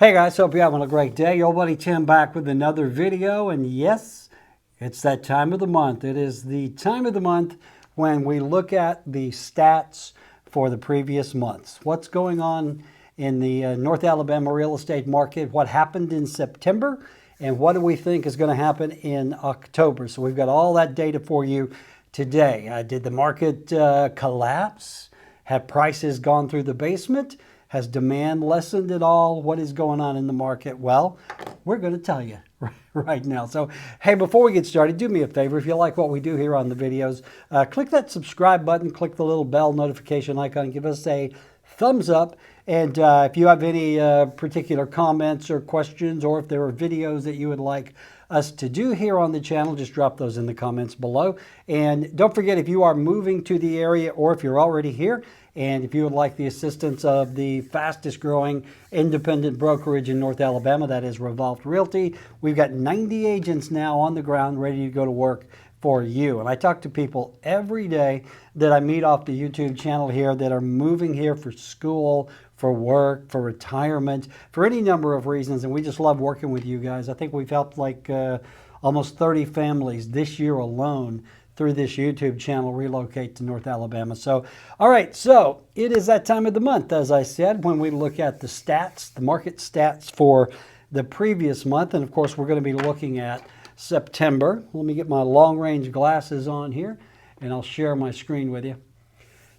Hey guys, hope you're having a great day. Your buddy Tim back with another video, and yes, it's that time of the month. It is the time of the month when we look at the stats for the previous months. What's going on in the North Alabama real estate market, what happened in September, and what do we think is going to happen in October. So we've got all that data for you today. Did the market collapse? Have prices gone through the basement? Has demand lessened at all? What is going on in the market? Well, we're going to tell you right now. So, hey, before we get started, do me a favor. If you like what we do here on the videos, click that subscribe button, click the little bell notification icon, give us a thumbs up. And if you have any particular comments or questions, or if there are videos that you would like us to do here on the channel, just drop those in the comments below. And don't forget, if you are moving to the area or if you're already here, and if you would like the assistance of the fastest growing independent brokerage in North Alabama, that is Revolved Realty, we've got 90 agents now on the ground ready to go to work for you. And I talk to people every day that I meet off the YouTube channel here that are moving here for school, for work, for retirement, for any number of reasons. And we just love working with you guys. I think we've helped like almost 30 families this year alone through this YouTube channel relocate to North Alabama. So, all right, so it is that time of the month, as I said, when we look at the stats, the market stats for the previous month. And of course, we're going to be looking at September. Let me get my long-range glasses on here, and I'll share my screen with you.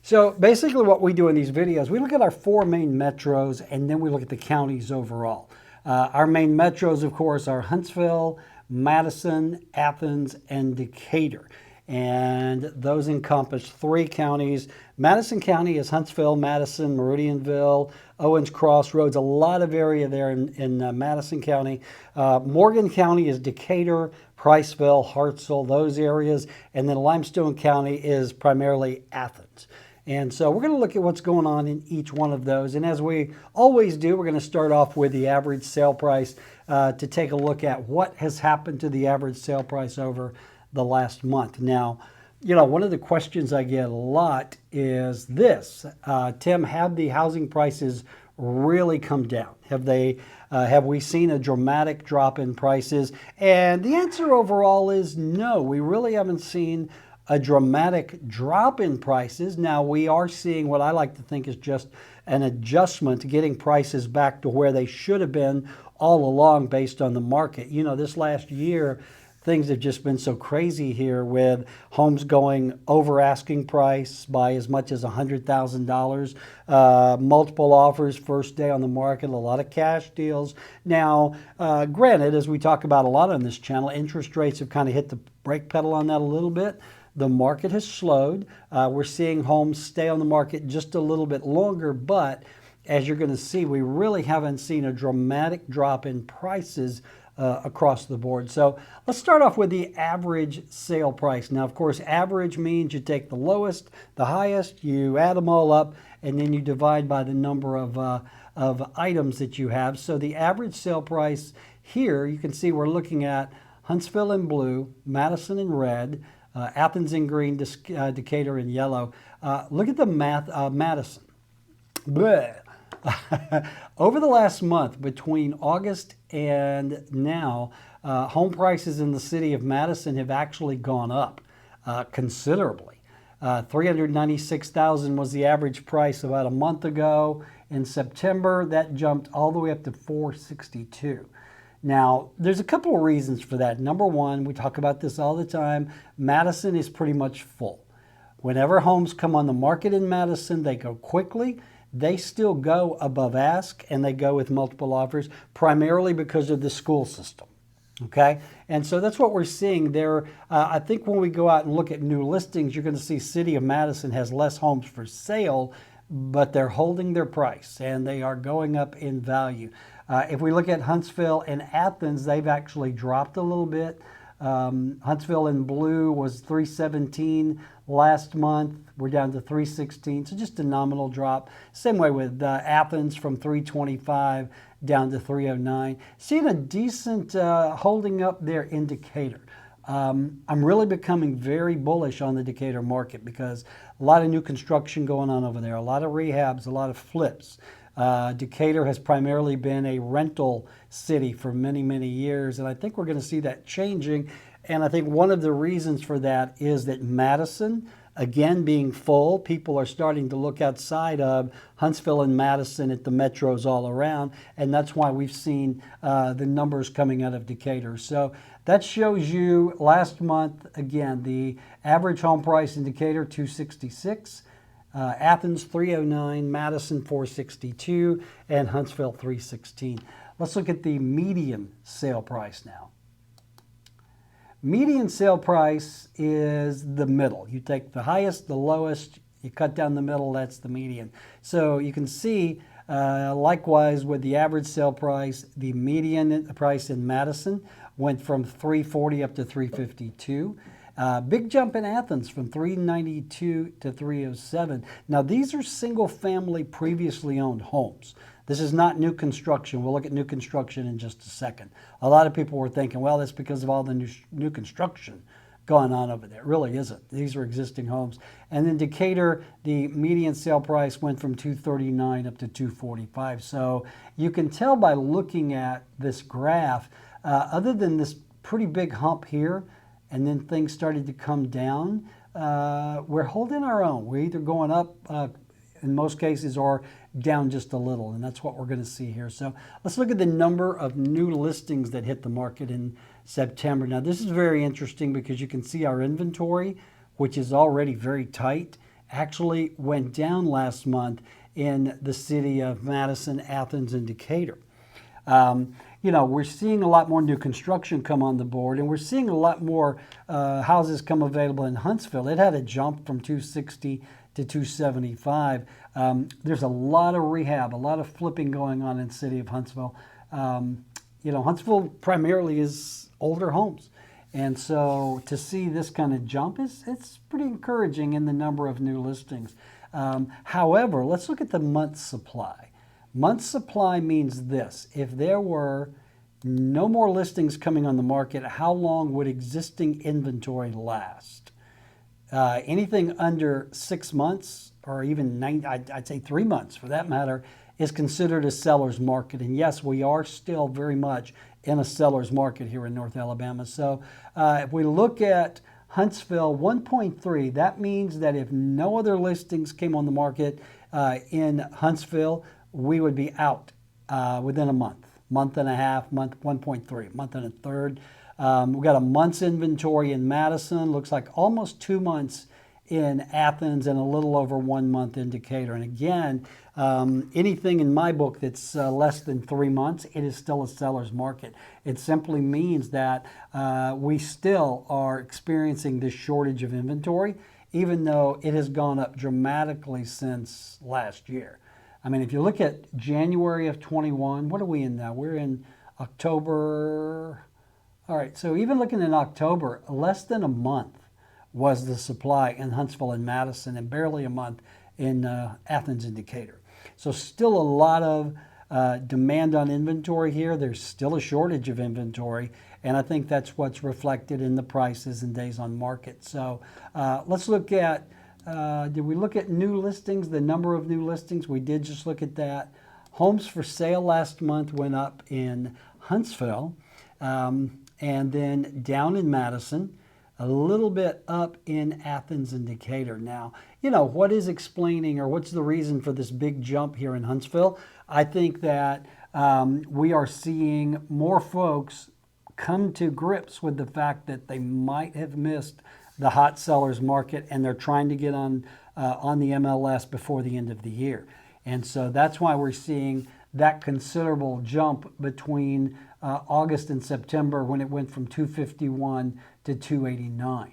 So basically what we do in these videos, we look at our four main metros, and then we look at the counties overall. Our main metros, of course, are Huntsville, Madison, Athens, and Decatur. And those encompass three counties. Madison County is Huntsville, Madison, Meridianville, Owens Crossroads, a lot of area there in Madison County. Morgan County is Decatur, Priceville, Hartsville, those areas. And then Limestone County is primarily Athens. And so we're going to look at what's going on in each one of those. And as we always do, we're going to start off with the average sale price to take a look at what has happened to the average sale price over the last month. Now, you know, one of the questions I get a lot is this: Tim, have the housing prices really come down? Have we seen a dramatic drop in prices? And the answer overall is no. We really haven't seen a dramatic drop in prices. Now, we are seeing what I like to think is just an adjustment to getting prices back to where they should have been all along based on the market. You know, this last year, things have just been so crazy here with homes going over asking price by as much as $100,000, multiple offers first day on the market, a lot of cash deals. Now, granted, as we talk about a lot on this channel, interest rates have kind of hit the brake pedal on that a little bit. The market has slowed. We're seeing homes stay on the market just a little bit longer, but as you're going to see, we really haven't seen a dramatic drop in prices across the board. So let's start off with the average sale price. Now, of course, average means you take the lowest, the highest, you add them all up, and then you divide by the number of items that you have. So the average sale price here, you can see we're looking at Huntsville in blue, Madison in red, Athens in green, Decatur in yellow. Look at the Madison. Bleh. Over the last month, between August and now, home prices in the city of Madison have actually gone up considerably. $396,000 was the average price about a month ago. In September, that jumped all the way up to $462,000. Now, there's a couple of reasons for that. Number one, we talk about this all the time, Madison is pretty much full. Whenever homes come on the market in Madison, they go quickly. They still go above ask, and they go with multiple offers, primarily because of the school system, okay? And so that's what we're seeing there. I think when we go out and look at new listings, you're going to see City of Madison has less homes for sale, but they're holding their price, and they are going up in value. If we look at Huntsville and Athens, they've actually dropped a little bit. Huntsville in blue was $317 last month. We're down to $316, so just a nominal drop. Same way with Athens, from $325 down to $309. Seeing a decent holding up there in Decatur. I'm really becoming very bullish on the Decatur market because a lot of new construction going on over there, a lot of rehabs, a lot of flips. Decatur has primarily been a rental city for many, many years, and I think we're going to see that changing. And I think one of the reasons for that is that Madison, again being full, people are starting to look outside of Huntsville and Madison at the metros all around, and that's why we've seen the numbers coming out of Decatur. So that shows you last month, again, the average home price in Decatur, $266. Athens, $309, Madison, $462, and Huntsville, $316. Let's look at the median sale price now. Median sale price is the middle. You take the highest, the lowest, you cut down the middle, that's the median. So you can see, likewise with the average sale price, the median price in Madison went from $340 up to $352. Big jump in Athens from $392 to $307. Now these are single family previously owned homes. This is not new construction. We'll look at new construction in just a second. A lot of people were thinking, well, that's because of all the new construction going on over there. It really isn't. These are existing homes. And in Decatur, the median sale price went from $239 up to $245. So you can tell by looking at this graph, other than this pretty big hump here, and then things started to come down, we're holding our own. We're either going up in most cases or down just a little, and that's what we're going to see here. So let's look at the number of new listings that hit the market in September. Now this is very interesting because you can see our inventory, which is already very tight, actually went down last month in the city of Madison, Athens, and Decatur. You know, we're seeing a lot more new construction come on the board, and we're seeing a lot more houses come available in Huntsville. It had a jump from 260 to 275. There's a lot of rehab, a lot of flipping going on in the city of Huntsville. You know, Huntsville primarily is older homes. And so to see this kind of jump, it's pretty encouraging in the number of new listings. However, let's look at the month supply. Month supply means this: if there were no more listings coming on the market, how long would existing inventory last? Anything under 6 months, or even I'd say 3 months for that matter, is considered a seller's market. And yes, we are still very much in a seller's market here in North Alabama. So if we look at Huntsville 1.3, that means that if no other listings came on the market in Huntsville, we would be out within a month and a half, 1.3, month and a third. We've got a month's inventory in Madison, looks like almost 2 months in Athens, and a little over 1 month in Decatur. And again, anything in my book that's less than 3 months, it is still a seller's market. It simply means that we still are experiencing this shortage of inventory, even though it has gone up dramatically since last year. I mean, if you look at January of 21, what are we in now? We're in October. All right, so even looking in October, less than a month was the supply in Huntsville and Madison, and barely a month in Athens and Decatur. So still a lot of demand on inventory here. There's still a shortage of inventory, and I think that's what's reflected in the prices and days on market. So let's look at, did we look at new listings, the number of new listings? We did just look at that. Homes for sale last month went up in Huntsville, and then down in Madison, a little bit up in Athens and Decatur. Now, you know, what is explaining, or what's the reason for this big jump here in Huntsville? I think that we are seeing more folks come to grips with the fact that they might have missed the hot sellers market, and they're trying to get on the MLS before the end of the year. And so that's why we're seeing that considerable jump between August and September, when it went from 251 to 289.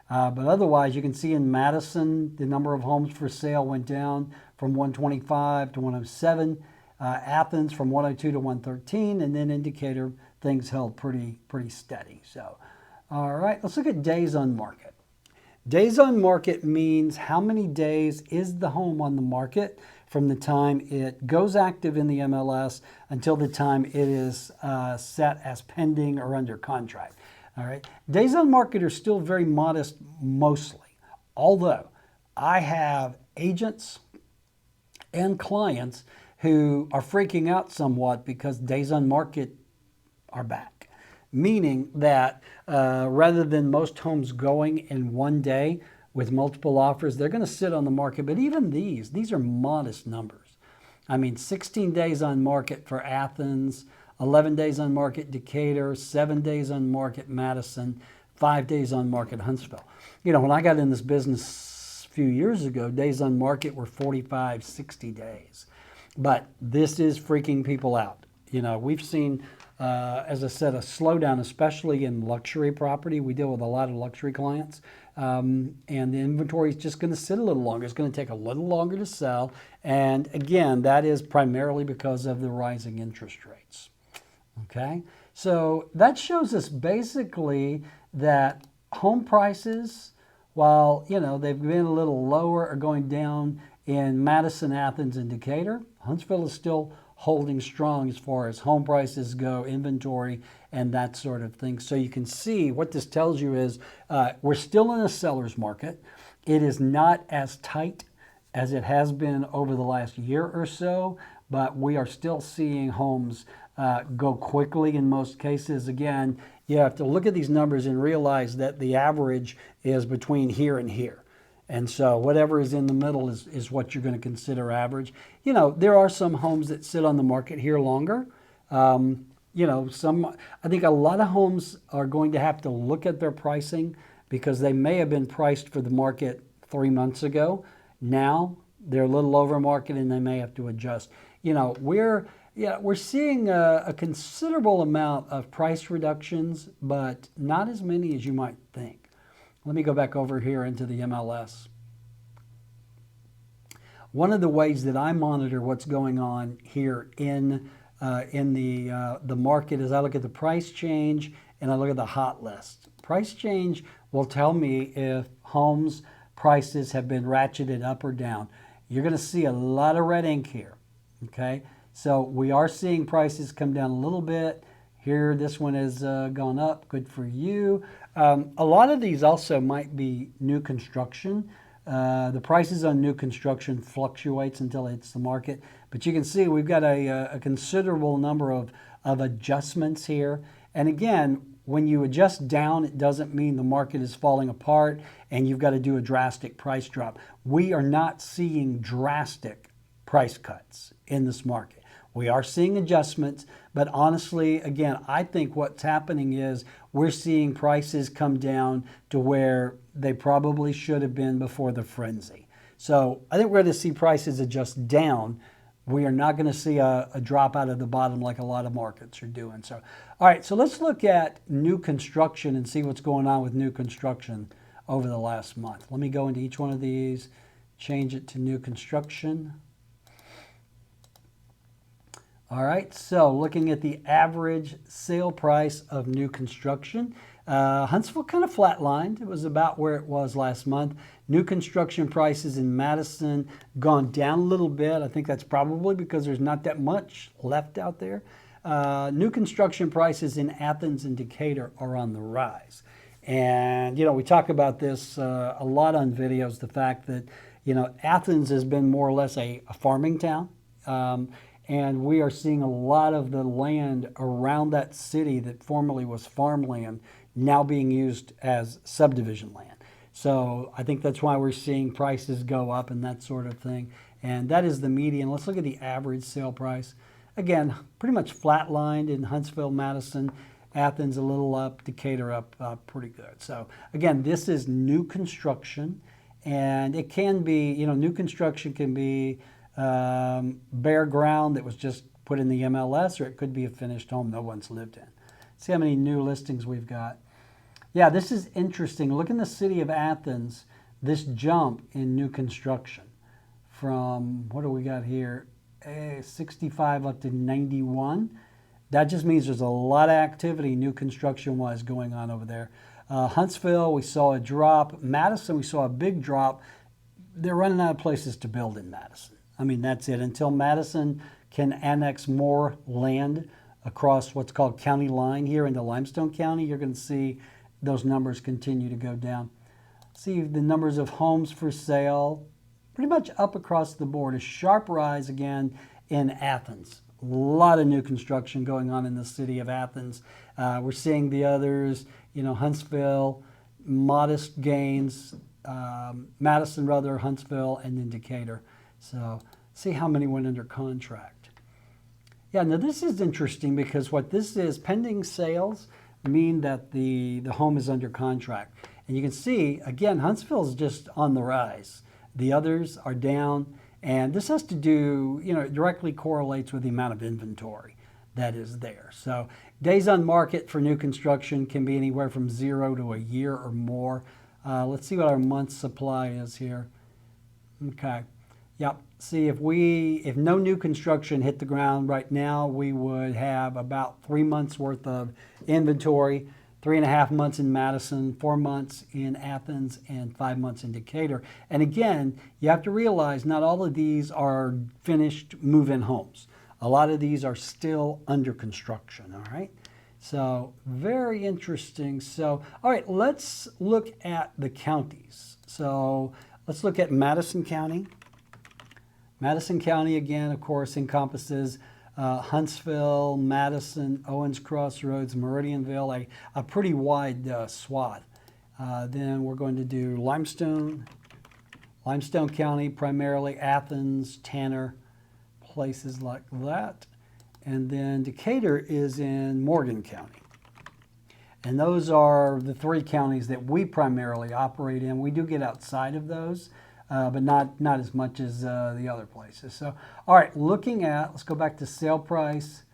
But otherwise, you can see in Madison, the number of homes for sale went down from 125 to 107. Athens from 102 to 113, and then in Decatur, things held pretty steady. So, all right, let's look at days on market. Days on market means how many days is the home on the market from the time it goes active in the MLS until the time it is set as pending or under contract. All right, days on market are still very modest mostly, although I have agents and clients who are freaking out somewhat because days on market are back. Meaning that rather than most homes going in one day with multiple offers, they're going to sit on the market. But even these are modest numbers. I mean, 16 days on market for Athens, 11 days on market Decatur, 7 days on market Madison, 5 days on market Huntsville. You know, when I got in this business a few years ago, days on market were 45, 60 days. But this is freaking people out. You know, we've seen, as I said, a slowdown, especially in luxury property. We deal with a lot of luxury clients. And the inventory is just going to sit a little longer. It's going to take a little longer to sell. And again, that is primarily because of the rising interest rates. Okay, so that shows us basically that home prices, while, you know, they've been a little lower or going down in Madison, Athens, and Decatur, Huntsville is still holding strong as far as home prices go, inventory, and that sort of thing. So you can see what this tells you is we're still in a seller's market. It is not as tight as it has been over the last year or so, but we are still seeing homes go quickly in most cases. Again, you have to look at these numbers and realize that the average is between here and here. And so whatever is in the middle is what you're going to consider average. You know, there are some homes that sit on the market here longer. You know, I think a lot of homes are going to have to look at their pricing because they may have been priced for the market 3 months ago. Now they're a little over market and they may have to adjust. You know, we're seeing a considerable amount of price reductions, but not as many as you might think. Let me go back over here into the MLS. One of the ways that I monitor what's going on here in the market is I look at the price change and I look at the hot list. Price change will tell me if homes prices have been ratcheted up or down. You're going to see a lot of red ink here. Okay, so we are seeing prices come down a little bit. Here, this one has gone up. Good for you. A lot of these also might be new construction. The prices on new construction fluctuates until it hits the market. But you can see we've got a considerable number of adjustments here. And again, when you adjust down, it doesn't mean the market is falling apart and you've got to do a drastic price drop. We are not seeing drastic price cuts in this market. We are seeing adjustments, but honestly, again, I think what's happening is we're seeing prices come down to where they probably should have been before the frenzy. So I think we're going to see prices adjust down. We are not going to see a drop out of the bottom like a lot of markets are doing. So, all right, so let's look at new construction and see what's going on with new construction over the last month. Let me go into each one of these, change it to new construction. All right, so looking at the average sale price of new construction, Huntsville kind of flatlined. It was about where it was last month. New construction prices in Madison gone down a little bit. I think that's probably because there's not that much left out there. New construction prices in Athens and Decatur are on the rise. And, you know, we talk about this a lot on videos, the fact that, you know, Athens has been more or less a farming town. And we are seeing a lot of the land around that city that formerly was farmland now being used as subdivision land. So I think that's why we're seeing prices go up and that sort of thing. And that is the median. Let's look at the average sale price. Again, pretty much flatlined in Huntsville, Madison, Athens a little up, Decatur up pretty good. So again, this is new construction. And it can be, you know, new construction can be bare ground that was just put in the MLS, or it could be a finished home no one's lived in. See how many new listings we've got. Yeah, this is interesting. Look in the city of Athens, this jump in new construction from, what do we got here, 65 up to 91. That just means there's a lot of activity new construction-wise going on over there. Huntsville, we saw a drop. Madison, we saw a big drop. They're running out of places to build in Madison. I mean, that's it. Until Madison can annex more land across what's called county line here into Limestone County, you're going to see those numbers continue to go down. See the numbers of homes for sale, pretty much up across the board. A sharp rise again in Athens. A lot of new construction going on in the city of Athens. We're seeing the others, Huntsville, modest gains, Madison, rather, Huntsville, and then Decatur. So see how many went under contract. Yeah, now this is interesting because what this is, pending sales mean that the home is under contract. And you can see, again, Huntsville is just on the rise. The others are down. And this has to do, it directly correlates with the amount of inventory that is there. So days on market for new construction can be anywhere from 0 to a year or more. Let's see what our month supply is here. Okay. Yep. See, if no new construction hit the ground right now, we would have about 3 months worth of inventory, 3.5 months in Madison, 4 months in Athens, and 5 months in Decatur. And again, you have to realize not all of these are finished move-in homes. A lot of these are still under construction, all right? So very interesting. So, all right, let's look at the counties. So let's look at Madison County. Madison County, again, of course, encompasses Huntsville, Madison, Owens Crossroads, Meridianville, a pretty wide swath. Then we're going to do Limestone County, primarily Athens, Tanner, places like that. And then Decatur is in Morgan County. And those are the 3 counties that we primarily operate in. We do get outside of those, but not as much as the other places. So, all right, let's go back to sale price.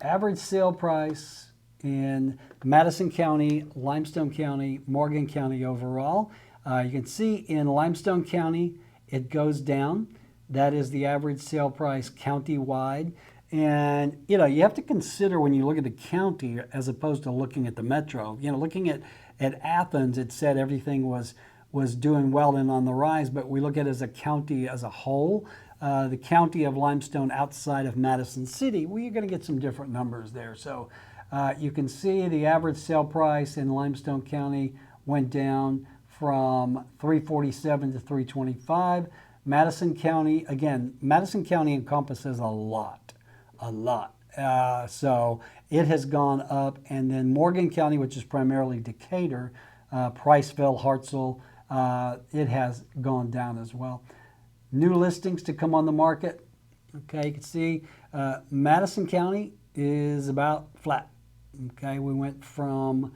Average sale price in Madison County, Limestone County, Morgan County overall. You can see in Limestone County, it goes down. That is the average sale price county-wide. And, you have to consider when you look at the county as opposed to looking at the metro. Looking at Athens, it said everything was doing well and on the rise, but we look at it as a county as a whole. The county of Limestone outside of Madison City, well, you're going to get some different numbers there. So you can see the average sale price in Limestone County went down from $347 to $325. Madison County, again, Madison County encompasses a lot. So it has gone up. And then Morgan County, which is primarily Decatur, Priceville, Hartselle, it has gone down as well. New listings to come on the market. Okay, you can see Madison County is about flat. Okay, we went from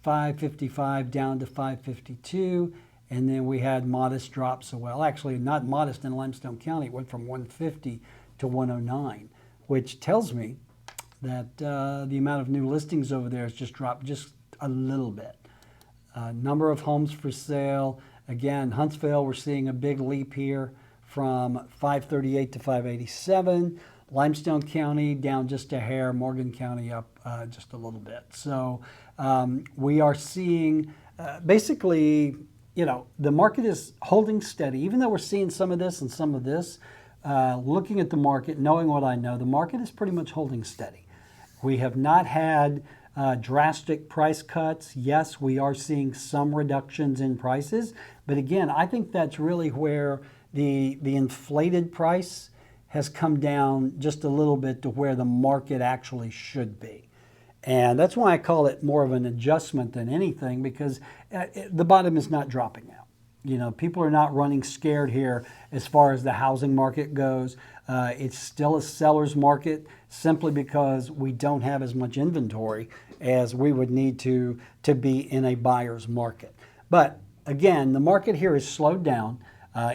555 down to 552, and then we had modest drops. So, well, actually not modest in Limestone County. It went from 150 to 109, which tells me that the amount of new listings over there has just dropped just a little bit. Number of homes for sale. Again, Huntsville, we're seeing a big leap here from 538 to 587. Limestone County down just a hair. Morgan County up just a little bit. So we are seeing basically, the market is holding steady. Even though we're seeing some of this and some of this, looking at the market, knowing what I know, the market is pretty much holding steady. We have not had drastic price cuts. Yes, we are seeing some reductions in prices, but again, I think that's really where the inflated price has come down just a little bit to where the market actually should be. And that's why I call it more of an adjustment than anything, because the bottom is not dropping out. People are not running scared here as far as the housing market goes. It's still a seller's market simply because we don't have as much inventory as we would need to be in a buyer's market. But again, the market here is slowed down.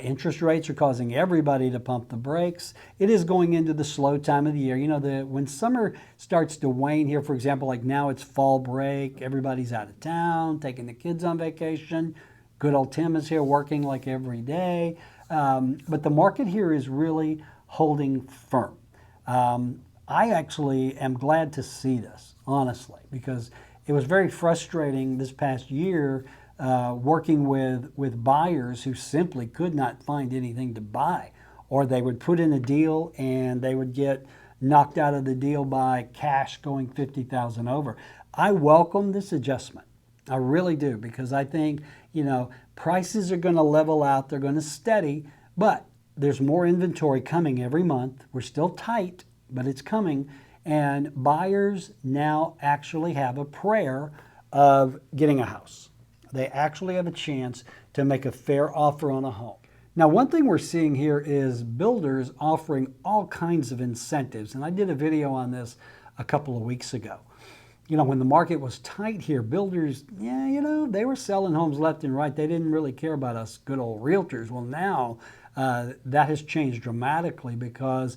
Interest rates are causing everybody to pump the brakes. It is going into the slow time of the year. When summer starts to wane here, for example, like now it's fall break, everybody's out of town, taking the kids on vacation. Good old Tim is here working like every day. But the market here is really holding firm. I actually am glad to see this, honestly, because it was very frustrating this past year working with buyers who simply could not find anything to buy, or they would put in a deal and they would get knocked out of the deal by cash going $50,000 over. I welcome this adjustment. I really do, because I think, prices are going to level out. They're going to steady, but there's more inventory coming every month. We're still tight, but it's coming. And buyers now actually have a prayer of getting a house. They actually have a chance to make a fair offer on a home. Now, one thing we're seeing here is builders offering all kinds of incentives. And I did a video on this a couple of weeks ago. You know, when the market was tight here, builders, they were selling homes left and right. They didn't really care about us good old realtors. Well, now that has changed dramatically because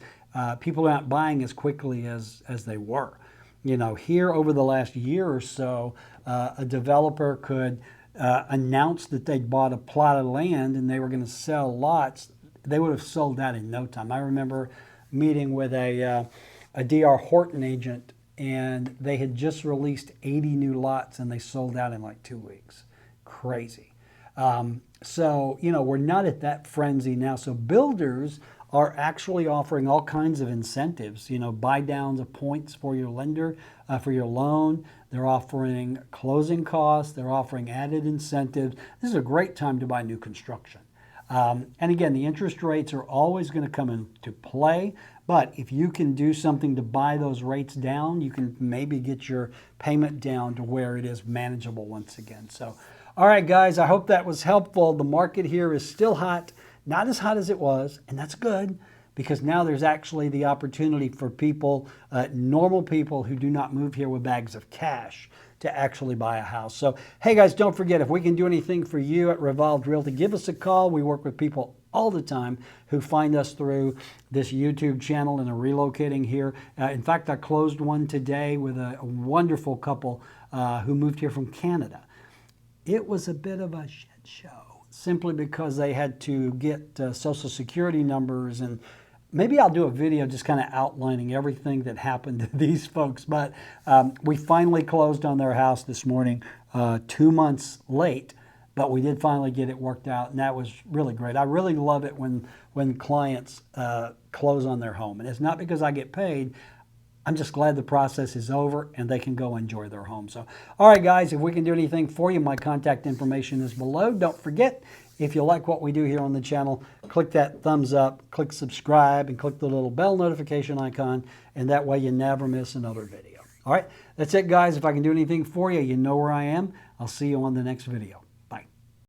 people aren't buying as quickly as they were. You know, here over the last year or so, a developer could announce that they'd bought a plot of land and they were going to sell lots. They would have sold that in no time. I remember meeting with a D.R. Horton agent, and they had just released 80 new lots and they sold out in like 2 weeks. Crazy. So, we're not at that frenzy now. So builders are actually offering all kinds of incentives, buy downs of points for your lender, for your loan. They're offering closing costs. They're offering added incentives. This is a great time to buy new construction. And again, the interest rates are always going to come into play. But if you can do something to buy those rates down, you can maybe get your payment down to where it is manageable once again. So, all right, guys, I hope that was helpful. The market here is still hot, not as hot as it was, and that's good because now there's actually the opportunity for people, normal people who do not move here with bags of cash, to actually buy a house. So, hey guys, don't forget, if we can do anything for you at Revolved Realty, give us a call. We work with people all the time who find us through this YouTube channel and are relocating here. In fact, I closed one today with a wonderful couple who moved here from Canada. It was a bit of a shit show simply because they had to get Social Security numbers, and maybe I'll do a video just kind of outlining everything that happened to these folks. But we finally closed on their house this morning, 2 months late, but we did finally get it worked out, and that was really great. I really love it when clients close on their home. And it's not because I get paid. I'm just glad the process is over and they can go enjoy their home. So, all right, guys, if we can do anything for you, my contact information is below. Don't forget, if you like what we do here on the channel, click that thumbs up, click subscribe, and click the little bell notification icon, and that way you never miss another video. All right, that's it, guys. If I can do anything for you, you know where I am. I'll see you on the next video.